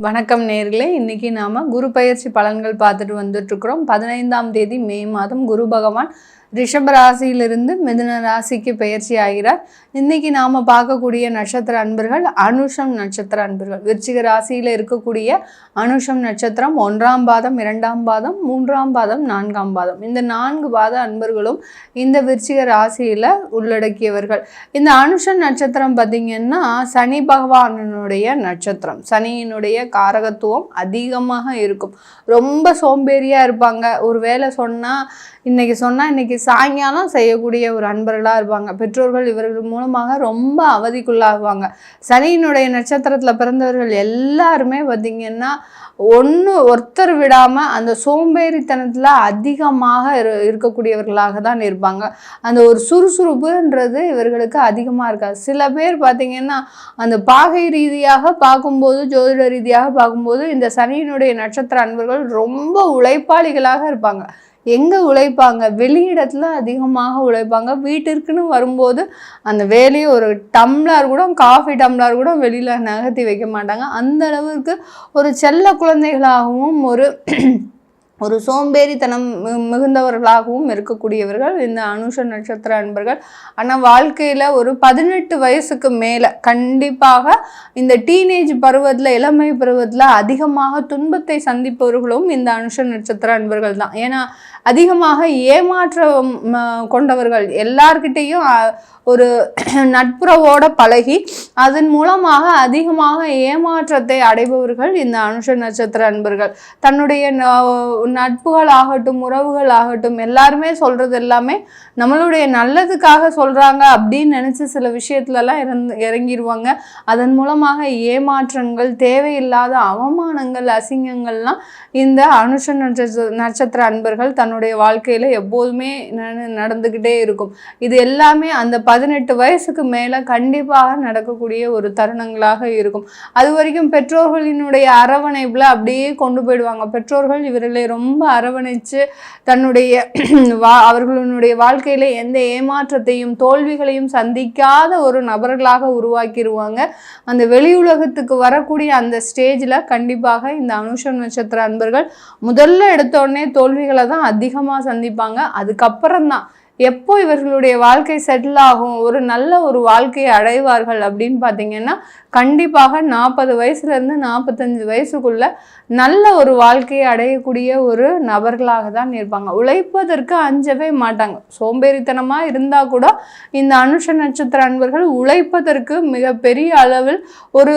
வணக்கம் நேர்களே, இன்னைக்கு நாம குரு பயிற்சி பலன்கள் பார்த்துட்டு வந்துட்டு இருக்கிறோம். 15ஆம் தேதி மே மாதம் குரு பகவான் ரிஷப ராசியிலிருந்து மிதுன ராசிக்கு பயிற்சி ஆகிறார். இன்னைக்கு நாம பார்க்கக்கூடிய நட்சத்திர அன்பர்கள் அனுஷம் நட்சத்திர அன்பர்கள். விருச்சிக ராசியில இருக்கக்கூடிய அனுஷம் நட்சத்திரம் 1ஆம் பாதம், 2ஆம் பாதம், 3ஆம் பாதம், 4ஆம் பாதம், இந்த 4 பாத அன்பர்களும் இந்த விருச்சிக ராசியில உள்ளடக்கியவர்கள். இந்த அனுஷம் நட்சத்திரம் பார்த்தீங்கன்னா சனி பகவானுடைய நட்சத்திரம். சனியினுடைய காரகத்துவம் அதிகமாக இருக்கும். ரொம்ப சோம்பேறியா இருப்பாங்க. ஒரு வேலை சொன்னா இன்னைக்கு சாயங்காலம் செய்யக்கூடிய ஒரு அன்பர்களாக இருப்பாங்க. பெற்றோர்கள் இவர்கள் மூலமாக ரொம்ப அவதிக்குள்ளாகுவாங்க. சனியினுடைய நட்சத்திரத்தில் பிறந்தவர்கள் எல்லாருமே பார்த்திங்கன்னா ஒருத்தர் விடாமல் அந்த சோம்பேறித்தனத்தில் அதிகமாக இருக்கக்கூடியவர்களாக தான் இருப்பாங்க. அந்த ஒரு சுறுசுறுப்புன்றது இவர்களுக்கு அதிகமாக இருக்காது. சில பேர் பார்த்திங்கன்னா அந்த பாகை ரீதியாக பார்க்கும்போது, ஜோதிட ரீதியாக பார்க்கும்போது இந்த சனியினுடைய நட்சத்திர அன்பர்கள் ரொம்ப உழைப்பாளிகளாக இருப்பாங்க. எங்கே உழைப்பாங்க? வெளியிடத்துல அதிகமாக உழைப்பாங்க. வீட்டிற்குன்னு வரும்போது அந்த வேலையை ஒரு டம்ளர் கூட, காஃபி டம்ளர் கூட வெளியில் நகர்த்தி வைக்க மாட்டாங்க. அந்த அளவுக்கு ஒரு செல்ல குழந்தைகளாகவும் ஒரு சோம்பேறித்தனம் மிகுந்தவர்களாகவும் இருக்கக்கூடியவர்கள் இந்த அனுஷ நட்சத்திர அன்பர்கள். ஆனால் வாழ்க்கையில் ஒரு 18 வயசுக்கு மேலே கண்டிப்பாக இந்த டீனேஜ் பருவத்தில், இளமை பருவத்தில் அதிகமாக துன்பத்தை சந்திப்பவர்களும் இந்த அனுஷ நட்சத்திர அன்பர்கள் தான். ஏன்னா அதிகமாக ஏமாற்றம் கொண்டவர்கள், எல்லார்கிட்டையும் ஒரு நட்புறவோட பழகி அதன் மூலமாக அதிகமாக ஏமாற்றத்தை அடைபவர்கள் இந்த அனுஷ நட்சத்திர அன்பர்கள். தன்னுடைய நட்புகள் ஆகட்டும், உறவுகள் ஆகட்டும், எல்லாருமே சொல்றது எல்லாமே நம்மளுடைய நல்லதுக்காக சொல்றாங்க அப்படின்னு நினைச்சு சில விஷயத்துலலாம் இறங்கிடுவாங்க. அதன் மூலமாக ஏமாற்றங்கள், தேவையில்லாத அவமானங்கள், அசிங்கங்கள்லாம் இந்த அனுஷ நட்சத்திர அன்பர்கள் தன்னுடைய வாழ்க்கையில எப்போதுமே நடந்துகிட்டே இருக்கும். இது எல்லாமே அந்த 18 வயசுக்கு மேல கண்டிப்பாக நடக்கக்கூடிய ஒரு தருணங்களாக இருக்கும். அது வரைக்கும் பெற்றோர்களினுடைய அரவணைப்புல அப்படியே கொண்டு போயிடுவாங்க. பெற்றோர்கள் இவர்களை ரொம்ப அரவணைச்சு தன்னுடைய அவர்களுடைய வாழ்க்கையில எந்த ஏமாற்றத்தையும் தோல்விகளையும் சந்திக்காத ஒரு நபர்களாக உருவாக்கிடுவாங்க. அந்த வெளி உலகத்துக்கு வரக்கூடிய அந்த ஸ்டேஜில் கண்டிப்பாக இந்த அனுஷம் நட்சத்திர அன்பர்கள் முதல்ல எடுத்தோடனே தோல்விகளை தான் அதிகமாக சந்திப்பாங்க. அதுக்கப்புறம் தான் எப்போ இவர்களுடைய வாழ்க்கை செட்டில் ஆகும், ஒரு நல்ல ஒரு வாழ்க்கையை அடைவார்கள் அப்படின்னு பார்த்தீங்கன்னா கண்டிப்பாக 40 வயசுலேருந்து 45 வயசுக்குள்ள நல்ல ஒரு வாழ்க்கையை அடையக்கூடிய ஒரு நபர்களாக தான் இருப்பாங்க. உழைப்பதற்கு அஞ்சவே மாட்டாங்க. சோம்பேறித்தனமாக இருந்தால் கூட இந்த அனுஷ நட்சத்திர அன்பர்கள் உழைப்பதற்கு மிகப்பெரிய அளவில் ஒரு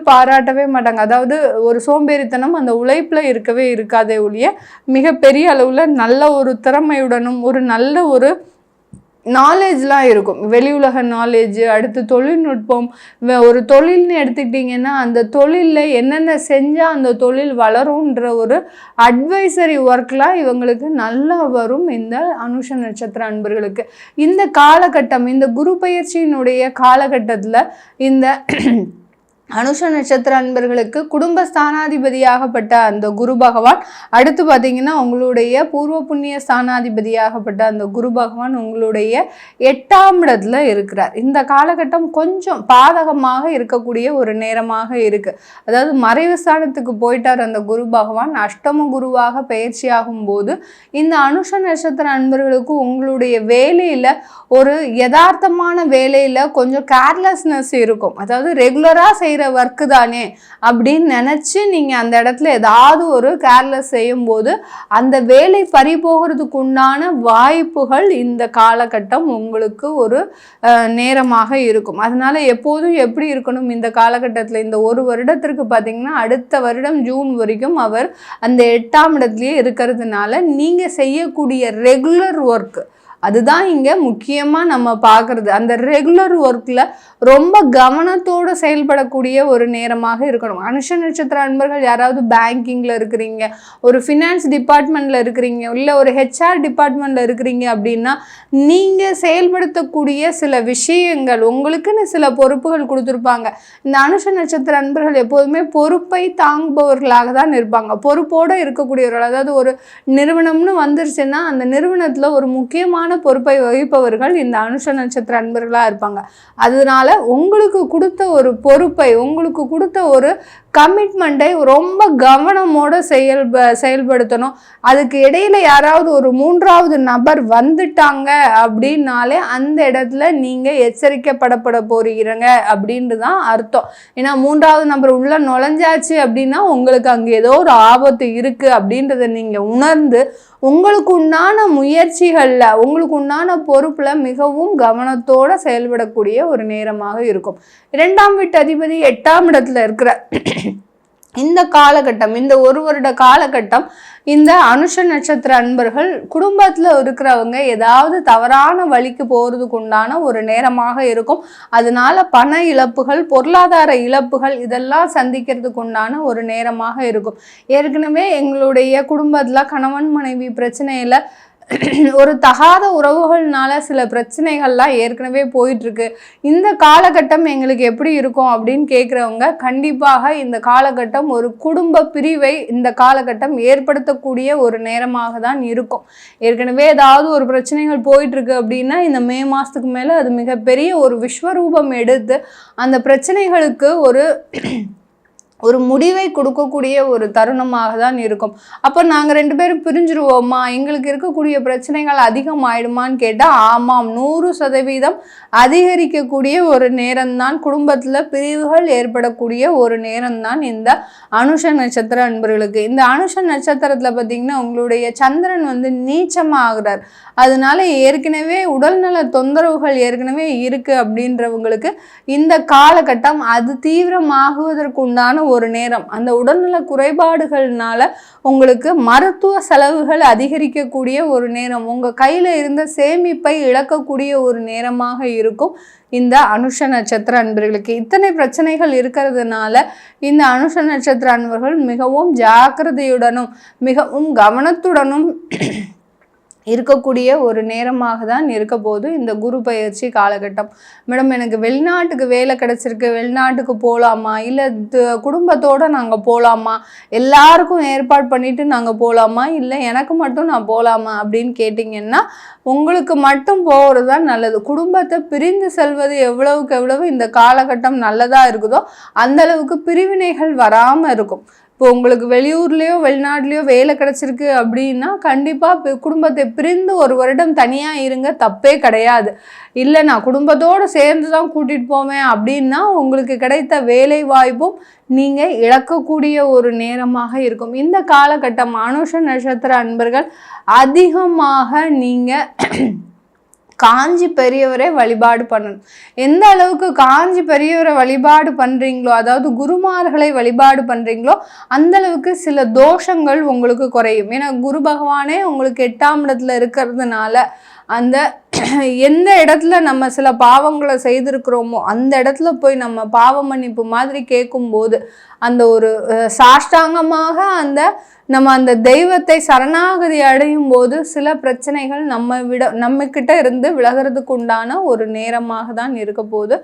பாராட்டவே மாட்டாங்க. அதாவது ஒரு சோம்பேறித்தனம் அந்த உழைப்பில் இருக்கவே இருக்காதே ஒழிய மிகப்பெரிய அளவில் நல்ல ஒரு திறமையுடனும் ஒரு நல்ல ஒரு நாலேஜ்லாம் இருக்கும். வெளி உலக நாலேஜ், அடுத்து தொழில்நுட்பம். ஒரு தொழில்னு எடுத்துக்கிட்டிங்கன்னா அந்த தொழிலில் என்னென்ன செஞ்சால் அந்த தொழில் வளரும்ன்ற ஒரு அட்வைசரி ஒர்க்லாம் இவங்களுக்கு நல்லா வரும் இந்த அனுஷ நட்சத்திர அன்பர்களுக்கு. இந்த காலகட்டம், இந்த குரு பயிற்சியினுடைய காலகட்டத்தில் இந்த அனுஷ நட்சத்திர அன்பர்களுக்கு குடும்ப ஸ்தானாதிபதியாகப்பட்ட அந்த குரு பகவான், அடுத்து பார்த்தீங்கன்னா உங்களுடைய பூர்வ புண்ணிய ஸ்தானாதிபதியாகப்பட்ட அந்த குரு பகவான் உங்களுடைய 8ஆம் இடத்துல இருக்கிறார். இந்த காலகட்டம் கொஞ்சம் பாதகமாக இருக்கக்கூடிய ஒரு நேரமாக இருக்கு. அதாவது மறைவு ஸ்தானத்துக்கு போயிட்டார் அந்த குரு பகவான். அஷ்டம குருவாக பயிற்சியாகும் போது இந்த அனுஷ நட்சத்திர அன்பர்களுக்கு உங்களுடைய வேலையில ஒரு யதார்த்தமான வேலையில கொஞ்சம் கேர்லெஸ்னஸ் இருக்கும். அதாவது ரெகுலரா செய்யற ஒர்க்கு தானே அப்படின்னு நினைச்சு நீங்க அந்த இடத்துல ஏதாவது ஒரு கேர்லெஸ் செய்யும் போது அந்த வேலை பறி போகிறதுக்கு உண்டான வாய்ப்புகள் இந்த காலகட்டம் உங்களுக்கு ஒரு நேரமாக இருக்கும். அதனால எப்போதும் எப்படி இருக்கணும் இந்த காலகட்டத்தில், இந்த ஒரு வருடத்திற்கு பார்த்தீங்கன்னா அடுத்த வருடம் ஜூன் வரைக்கும் அவர் அந்த 8ஆம் இடத்துலயே இருக்கிறதுனால நீங்க செய்யக்கூடிய ரெகுலர் ஒர்க் அதுதான் இங்கே முக்கியமாக நம்ம பார்க்குறது. அந்த ரெகுலர் ஒர்க்கில் ரொம்ப கவனத்தோடு செயல்படக்கூடிய ஒரு நேரமாக இருக்கணும். அனுஷ நட்சத்திர அன்பர்கள் யாராவது பேங்கிங்கில் இருக்கிறீங்க, ஒரு ஃபினான்ஸ் டிபார்ட்மெண்ட்டில் இருக்கிறீங்க, இல்லை ஒரு ஹெச்ஆர் டிபார்ட்மெண்ட்டில் இருக்கிறீங்க அப்படின்னா நீங்கள் செயல்படுத்தக்கூடிய சில விஷயங்கள் உங்களுக்குன்னு சில பொறுப்புகள் கொடுத்துருப்பாங்க. இந்த அனுஷ நட்சத்திர அன்பர்கள் எப்போதுமே பொறுப்பை தாங்குபவர்களாக தான் இருப்பாங்க. பொறுப்போடு இருக்கக்கூடியவர்கள். அதாவது ஒரு நிறுவனம்னு வந்துருச்சுன்னா அந்த நிறுவனத்தில் ஒரு முக்கியமான பொறுப்பை வகிப்பவர்கள் இந்த அனுஷ நட்சத்திர அன்பர்களாக இருப்பாங்க. அதனால உங்களுக்கு கொடுத்த ஒரு பொறுப்பை, உங்களுக்கு கொடுத்த ஒரு கமிட்மெண்ட்டை ரொம்ப கவனமோடு செயல்படுத்தணும். அதுக்கு இடையில யாராவது ஒரு 3வது நபர் வந்துட்டாங்க அப்படின்னாலே அந்த இடத்துல நீங்கள் எச்சரிக்கப்படப்பட போறீங்க அப்படின்ட்டு தான் அர்த்தம். ஏன்னா 3வது நபர் உள்ள நுழைஞ்சாச்சு அப்படின்னா உங்களுக்கு அங்கே ஏதோ ஒரு ஆபத்து இருக்குது அப்படின்றத நீங்கள் உணர்ந்து உங்களுக்கு உண்டான முயற்சிகளில் உங்களுக்கு உண்டான பொறுப்பில் மிகவும் கவனத்தோடு செயல்படக்கூடிய ஒரு நேரமாக இருக்கும். 2ஆம் வீட்டு அதிபதி 8ஆம் இடத்துல இருக்கிற இந்த காலகட்டம், இந்த 1 வருட காலகட்டம், இந்த அனுஷ நட்சத்திர அன்பர்கள் குடும்பத்தில் இருக்கிறவங்க ஏதாவது தவறான வழிக்கு போகிறதுக்கு உண்டான ஒரு நேரமாக இருக்கும். அதனால பண இழப்புகள், பொருளாதார இழப்புகள் இதெல்லாம் சந்திக்கிறதுக்கு உண்டான ஒரு நேரமாக இருக்கும். ஏற்கனவே எங்களுடைய குடும்பத்தில் கணவன் மனைவி பிரச்சனையில் ஒரு தகாத உறவுகள்னால சில பிரச்சனைகள்லாம் ஏற்கனவே போயிட்டுருக்கு. இந்த காலகட்டம் எங்களுக்கு எப்படி இருக்கும் அப்படின்னு கேட்குறவங்க கண்டிப்பாக இந்த காலகட்டம் ஒரு குடும்ப பிரிவை இந்த காலகட்டம் ஏற்படுத்தக்கூடிய ஒரு நேரமாக தான் இருக்கும். ஏற்கனவே ஏதாவது ஒரு பிரச்சனைகள் போயிட்டுருக்கு அப்படின்னா இந்த மே மாதத்துக்கு மேலே அது மிகப்பெரிய ஒரு விஸ்வரூபம் எடுத்து அந்த பிரச்சனைகளுக்கு ஒரு முடிவை கொடுக்கக்கூடிய ஒரு தருணமாக தான் இருக்கும். அப்போ நாங்கள் 2 பேரும் பிரிஞ்சிருவோமா, எங்களுக்கு இருக்கக்கூடிய பிரச்சனைகள் அதிகமாயிடுமான்னு கேட்டால் ஆமாம், 100% அதிகரிக்கக்கூடிய ஒரு நேரம்தான். குடும்பத்தில் பிரிவுகள் ஏற்படக்கூடிய ஒரு நேரம்தான் இந்த அனுஷ நட்சத்திர அன்பர்களுக்கு. இந்த அனுஷ நட்சத்திரத்தில் பார்த்திங்கன்னா உங்களுடைய சந்திரன் நீச்சமாகிறார். அதனால ஏற்கனவே உடல்நல தொந்தரவுகள் ஏற்கனவே இருக்குது அப்படின்றவங்களுக்கு இந்த காலகட்டம் அது தீவிரமாகுவதற்கு உண்டான ஒரு நேரம். அந்த உடல்நல குறைபாடுகள்னால உங்களுக்கு மருத்துவ செலவுகள் அதிகரிக்கக்கூடிய ஒரு நேரம், உங்கள் கையில் இருந்த சேமிப்பை இழக்கக்கூடிய ஒரு நேரமாக இருக்கும் இந்த அனுஷ நட்சத்திர அன்பர்களுக்கு. இத்தனை பிரச்சனைகள் இருக்கிறதுனால இந்த அனுஷ நட்சத்திர அன்பர்கள் மிகவும் ஜாக்கிரதையுடனும் மிகவும் கவனத்துடனும் இருக்கக்கூடிய ஒரு நேரமாக தான் இருக்க போது இந்த குரு பயிற்சி காலகட்டம். மேடம் எனக்கு வெளிநாட்டுக்கு வேலை கிடச்சிருக்கு, வெளிநாட்டுக்கு போகலாமா, இல்லை குடும்பத்தோடு நாங்கள் போகலாமா, எல்லாருக்கும் ஏற்பாடு பண்ணிவிட்டு நாங்கள் போகலாமா, இல்லை எனக்கு மட்டும் நான் போகலாமா அப்படின்னு கேட்டிங்கன்னா உங்களுக்கு மட்டும் போகிறது தான் நல்லது. குடும்பத்தை பிரிந்து செல்வது எவ்வளவுக்கு எவ்வளவு இந்த காலகட்டம் நல்லதாக இருக்குதோ அந்தளவுக்கு பிரிவினைகள் வராமல் இருக்கும். இப்போ உங்களுக்கு வெளியூர்லேயோ வெளிநாட்டிலையோ வேலை கிடச்சிருக்கு அப்படின்னா கண்டிப்பாக குடும்பத்தை பிரிந்து 1 வருடம் தனியாக இருங்க, தப்பே கிடையாது. இல்லை நான் குடும்பத்தோடு சேர்ந்து தான் கூட்டிகிட்டு போவேன் அப்படின்னா உங்களுக்கு கிடைத்த வேலை வாய்ப்பும் நீங்கள் இழக்கக்கூடிய ஒரு நேரமாக இருக்கும். இந்த காலகட்டம் அனுஷ நட்சத்திர அன்பர்கள் அதிகமாக நீங்கள் காஞ்சி பெரியவரை வழிபாடு பண்ணணும். எந்த அளவுக்கு காஞ்சி பெரியவரை வழிபாடு பண்ணுறீங்களோ, அதாவது குருமார்களை வழிபாடு பண்ணுறீங்களோ அந்த அளவுக்கு சில தோஷங்கள் உங்களுக்கு குறையும். ஏன்னா குரு பகவானே உங்களுக்கு 8ஆம் இடத்துல இருக்கிறதுனால அந்த எந்த இடத்துல நம்ம சில பாவங்களை செய்திருக்கிறோமோ அந்த இடத்துல போய் நம்ம பாவ மன்னிப்பு மாதிரி கேட்கும்போது அந்த ஒரு சாஷ்டாங்கமாக நம்ம அந்த தெய்வத்தை சரணாகதி அடையும் போது சில பிரச்சனைகள் நம்மக்கிட்ட இருந்து விலகிறதுக்கு உண்டான ஒரு நேரமாக தான் இருக்க போது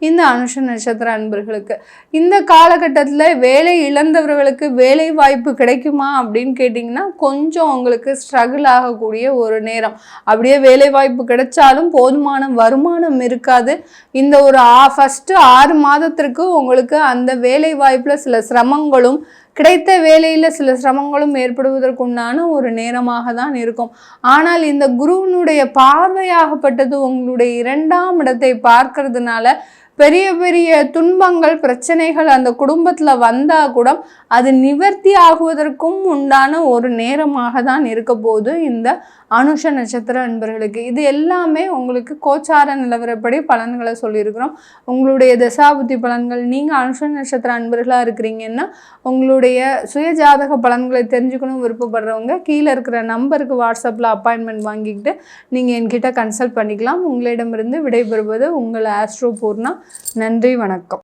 இந்த அனுஷ நட்சத்திர அன்பர்களுக்கு. இந்த காலகட்டத்தில் வேலை இழந்தவர்களுக்கு வேலை வாய்ப்பு கிடைக்குமா அப்படின்னு கேட்டிங்கன்னா கொஞ்சம் உங்களுக்கு ஸ்ட்ரகிள் ஆகக்கூடிய ஒரு நேரம். அப்படியே வேலை வாய்ப்பு கிடைச்சாலும் போதுமான வருமானம் இருக்காது. இந்த ஒரு ஃபஸ்ட்டு 6 மாதத்திற்கு உங்களுக்கு அந்த வேலை வாய்ப்பில் சில சிரமங்களும் கிடைத்த வேலையில் சில சிரமங்களும் ஏற்படுவதற்குண்டான ஒரு நேரமாக தான் இருக்கும். ஆனால் இந்த குருவினுடைய பார்வையாகப்பட்டது உங்களுடைய 2ஆம் இடத்தை பார்க்கறதுனால பெரிய பெரிய துன்பங்கள் பிரச்சனைகள் அந்த குடும்பத்தில் வந்தால் கூட அது நிவர்த்தி ஆகுவதற்கும் உண்டான ஒரு நேரமாக தான் இருக்க போது இந்த அனுஷ நட்சத்திர அன்பர்களுக்கு. இது எல்லாமே உங்களுக்கு கோச்சார நிலவரப்படி பலன்களை சொல்லியிருக்கிறோம். உங்களுடைய தசாபுத்தி பலன்கள், நீங்கள் அனுஷ நட்சத்திர அன்பர்களாக இருக்கிறீங்கன்னா உங்களுடைய சுயஜாதக பலன்களை தெரிஞ்சுக்கணும் விருப்பப்படுறவங்க கீழே இருக்கிற நம்பருக்கு வாட்ஸ்அப்பில் அப்பாயின்மெண்ட் வாங்கிக்கிட்டு நீங்கள் என்கிட்ட கன்சல்ட் பண்ணிக்கலாம். உங்களிடமிருந்து விடைபெறுவது உங்கள் ஆஸ்ட்ரோ பூர்ணா. நன்றி, வணக்கம்.